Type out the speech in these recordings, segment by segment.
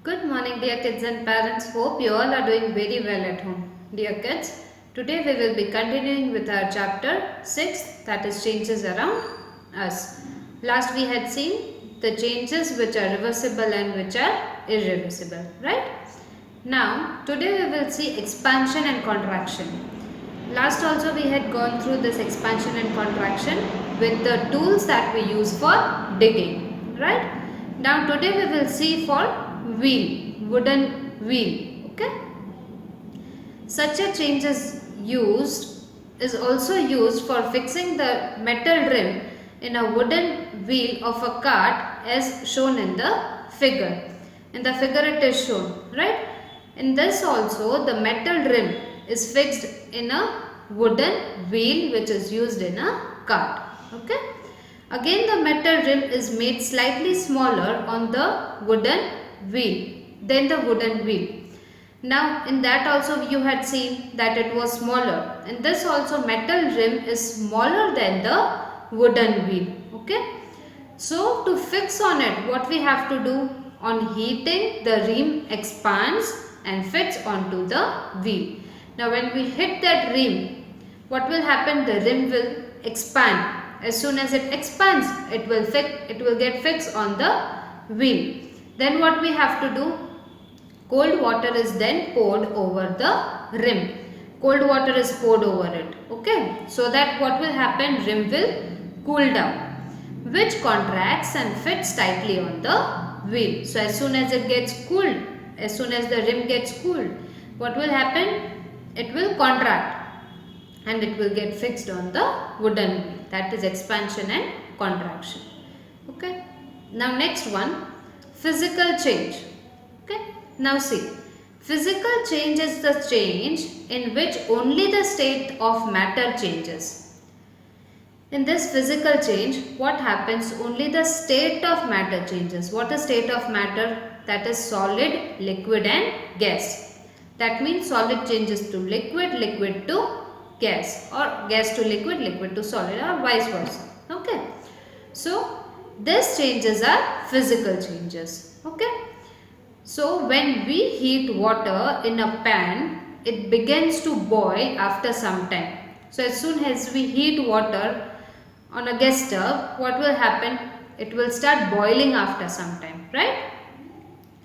Good morning, dear kids and parents. Hope you all are doing very well at home. Dear kids, today we will be continuing with our chapter 6, that is changes around us. Last we had seen the changes which are reversible and which are irreversible, right? Now, today we will see expansion and contraction. Last also we had gone through this expansion and contraction with the tools that we use for digging, right? Now today we will see for wooden wheel, okay? Such a change is also used for fixing the metal rim in a wooden wheel of a cart as shown in the figure. In the figure it is shown, right? In this also the metal rim is fixed in a wooden wheel which is used in a cart, okay? Again the metal rim is made slightly smaller on the wooden wheel than the wooden wheel. Now in that also you had seen that it was smaller. In this also metal rim is smaller than the wooden wheel, okay? So to fix on it, what we have to do, on heating the rim expands and fits onto the wheel. Now when we hit that rim, what will happen? The rim will expand. As soon as it expands, it will get fixed on the wheel. Then what we have to do? Cold water is then poured over the rim. Cold water is poured over it, okay? So that what will happen? Rim will cool down, which contracts and fits tightly on the wheel. So as soon as it gets cooled, as soon as the rim gets cooled, what will happen? It will contract and it will get fixed on the wooden wheel. That is expansion and contraction, okay? Now next one, physical change, okay? Now see, physical change is the change in which only the state of matter changes. In this physical change, what happens? Only the state of matter changes. What is state of matter? That is solid, liquid and gas. That means solid changes to liquid, liquid to gas, or gas to liquid, liquid to solid, or vice versa, okay? So these changes are physical changes, okay? So when we heat water in a pan, it begins to boil after some time. So as soon as we heat water on a gas stove, what will happen? It will start boiling after some time, right?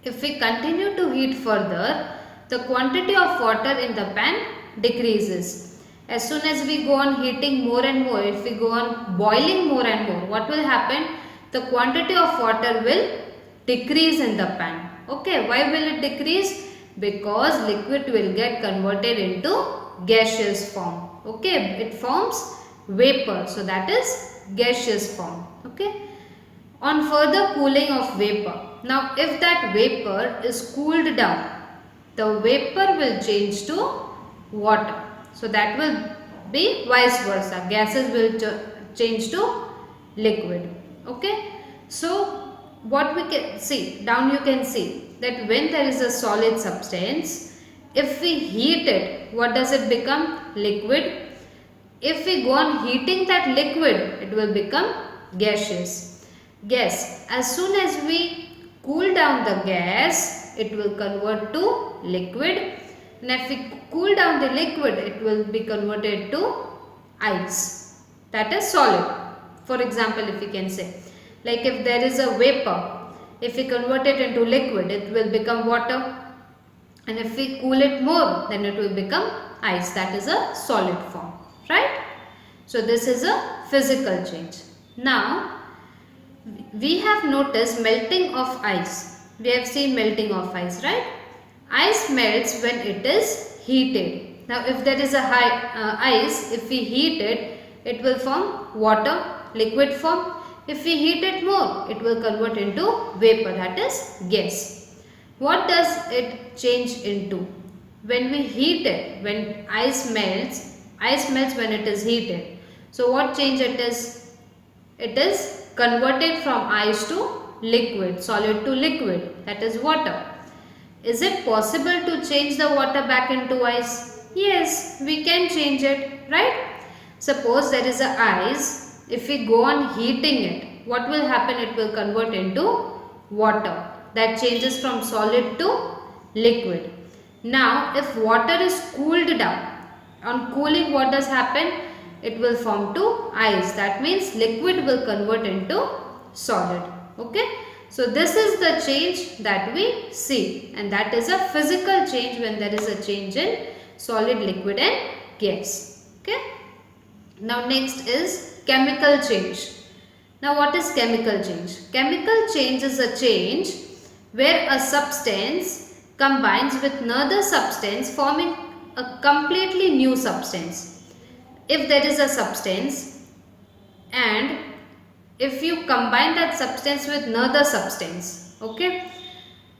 If we continue to heat further, the quantity of water in the pan decreases. As soon as we go on heating more and more, if we go on boiling more and more, what will happen? The quantity of water will decrease in the pan. Okay, why will it decrease? Because liquid will get converted into gaseous form. Okay, it forms vapor. So that is gaseous form. Okay. On further cooling of vapor. Now if that vapor is cooled down, the vapor will change to water. So that will be vice versa. Gases will change to liquid. Okay. So what we can see, down you can see that when there is a solid substance, if we heat it, what does it become? Liquid. If we go on heating that liquid, it will become gaseous. Gas. As soon as we cool down the gas, it will convert to liquid. And if we cool down the liquid, it will be converted to ice. That is solid. For example, if we can say, like if there is a vapor, if we convert it into liquid, it will become water. And if we cool it more, then it will become ice. That is a solid form, right? So this is a physical change. Now, we have noticed melting of ice. We have seen melting of ice, right? Ice melts when it is heated. Now if there is a ice, if we heat it, it will form water, liquid form. If we heat it more, it will convert into vapor, that is gas. What does it change into? When we heat it, when ice melts when it is heated. So what change it is? It is converted from ice to liquid, solid to liquid, that is water. Is it possible to change the water back into ice? Yes, we can change it, right? Suppose there is a ice. If we go on heating it, what will happen? It will convert into water. that changes from solid to liquid. Now if water is cooled down, on cooling what does happen? It will form to ice. That means liquid will convert into solid. Okay. So this is the change that we see, and that is a physical change when there is a change in solid, liquid and gas. Okay. Now next is chemical change. Now what is chemical change? Chemical change is a change where a substance combines with another substance, forming a completely new substance. If there is a substance and if you combine that substance with another substance, okay,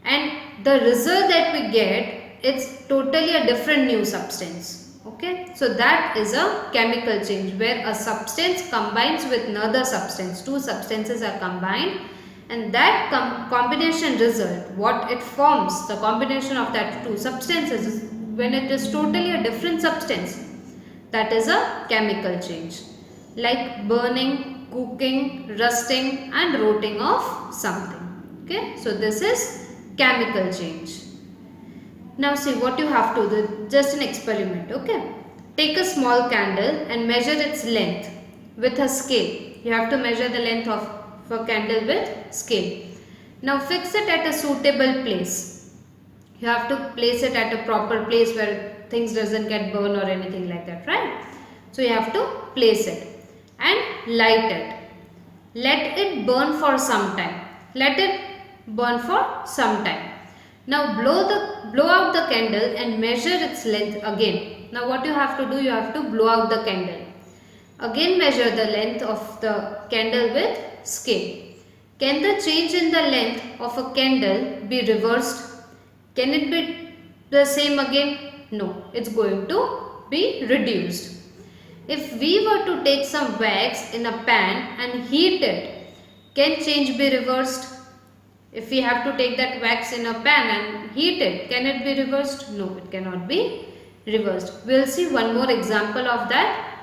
and the result that we get, it's totally a different new substance. Okay, so that is a chemical change where a substance combines with another substance. Two substances are combined, and that combination result, what it forms, the combination of that two substances, is when it is totally a different substance. That is a chemical change, like burning, cooking, rusting and rotting of something. Okay, so this is chemical change. Now see what you have to do, just an experiment. Okay, take a small candle and measure its length with a scale. You have to measure the length of a candle with scale. Now fix it at a suitable place. You have to place it at a proper place where things doesn't get burned or anything like that, right? So you have to place it and light it. Let it burn for some time. Let it burn for some time. Now blow out the candle and measure its length again. Now what you have to do, you have to blow out the candle. Again measure the length of the candle with scale. Can the change in the length of a candle be reversed? Can it be the same again? No, it's going to be reduced. If we were to take some wax in a pan and heat it, can change be reversed? If we have to take that wax in a pan and heat it, can it be reversed? No, it cannot be reversed. We will see one more example of that.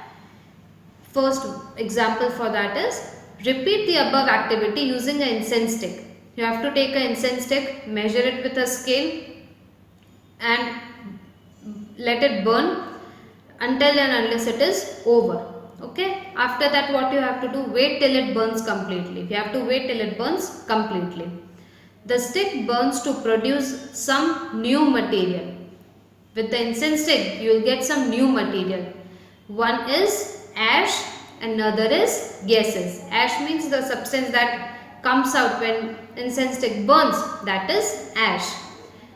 First example for that is, repeat the above activity using an incense stick. You have to take an incense stick, measure it with a scale and let it burn until and unless it is over. Okay, after that what you have to do, wait till it burns completely. You have to wait till it burns completely. The stick burns to produce some new material. With the incense stick you will get some new material. One is ash, another is gases. Ash means the substance that comes out when incense stick burns, that is ash.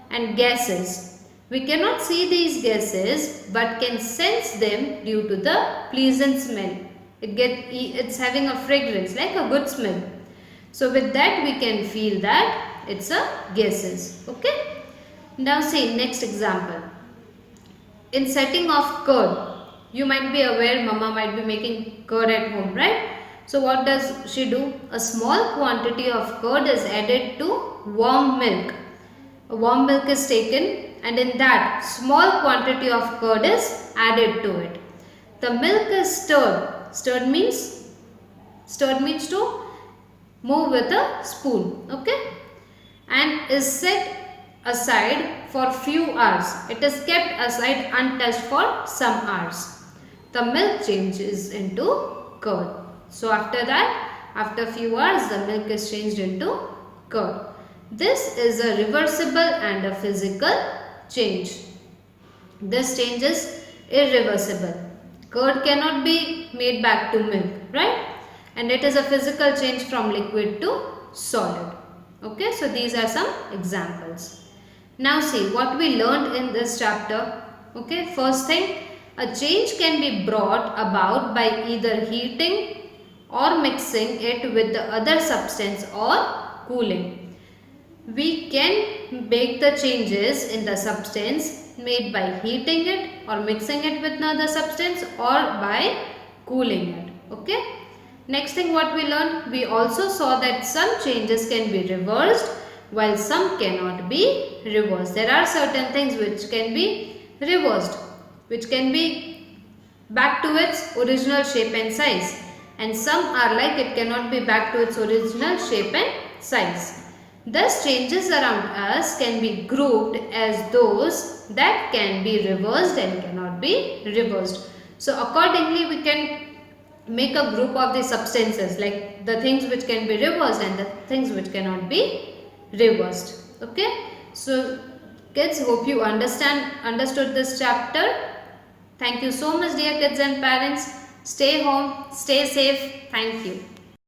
And gases, we cannot see these gases but can sense them due to the pleasant smell. It's having a fragrance like a good smell. So with that we can feel that it's a gases. Okay. Now see next example. In setting of curd, you might be aware mama might be making curd at home, right? So what does she do? A small quantity of curd is added to warm milk. A warm milk is taken and in that small quantity of curd is added to it. The milk is stirred. Stirred means to move with a spoon. Okay, and is set aside for few hours. It is kept aside untouched for some hours. The milk changes into curd. So after that, after few hours, the milk is changed into curd. This is a reversible and a physical change. This change is irreversible. Curd cannot be made back to milk, right? And it is a physical change from liquid to solid. Okay, so these are some examples. Now see what we learned in this chapter. Okay, first thing, a change can be brought about by either heating or mixing it with the other substance or cooling. We can make the changes in the substance made by heating it or mixing it with another substance or by cooling it. Okay. Next thing what we learned, we also saw that some changes can be reversed while some cannot be reversed. There are certain things which can be reversed, which can be back to its original shape and size, and some are like it cannot be back to its original shape and size. Thus, changes around us can be grouped as those that can be reversed and cannot be reversed. So, accordingly, we can make a group of the substances, like the things which can be reversed and the things which cannot be reversed. Okay. So, kids, hope you understood this chapter. Thank you so much, dear kids and parents. Stay home, stay safe. Thank you.